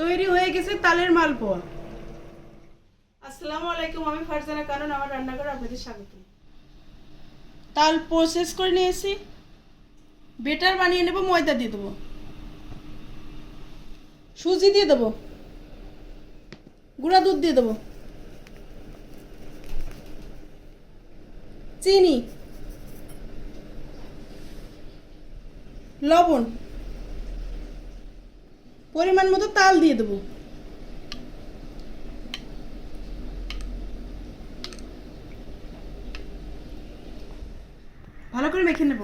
তৈরি হয়ে গেছে তালের মালপোয়া। আসসালামু আলাইকুম, আমি ফারজানা কানন, আমার রান্নাঘরে আপনাদের স্বাগত। তাল প্রসেস করে নিয়েছি, বেটার বানিয়ে নেব। ময়দা দিয়ে দেবো, সুজি দিয়ে দেবো, গুঁড়া দুধ দিয়ে দেবো, চিনি, লবণ, পরিমাণ মতো তাল দিয়ে দেবো। ভালো করে মেখে নেব।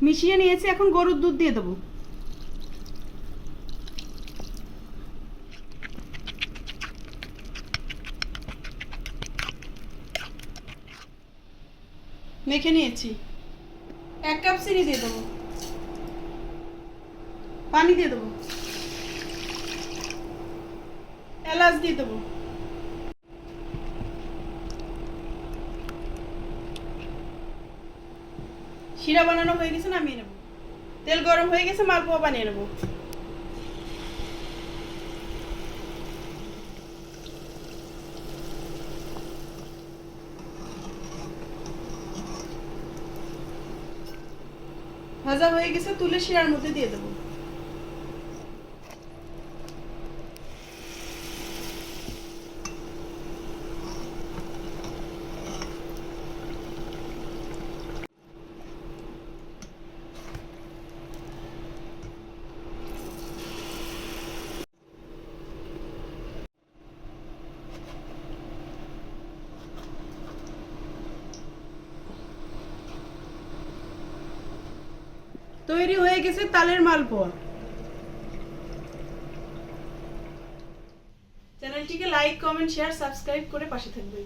মিশিয়ে নিয়েছি, এখন গরুর দুধ দিয়ে দেবো। মেখে নিয়েছি, 1 কাপ চিনি দিয়ে দেবো, পানি দিয়ে দেবো, এলাচ দিয়ে দেবো, শিরা বানানো হয়ে গেছে, নামিয়ে নেব। তেল গরম হয়ে গেছে, মালপোয়া বানিয়ে নেব। ভাজা হয়ে গেছে, তুলে শিরার মধ্যে দিয়ে দেবো। তৈরি হয়ে গেছে তালের মালপোয়া। চ্যানেলটিকে লাইক, কমেন্ট, শেয়ার, সাবস্ক্রাইব করে পাশে থাকবেন।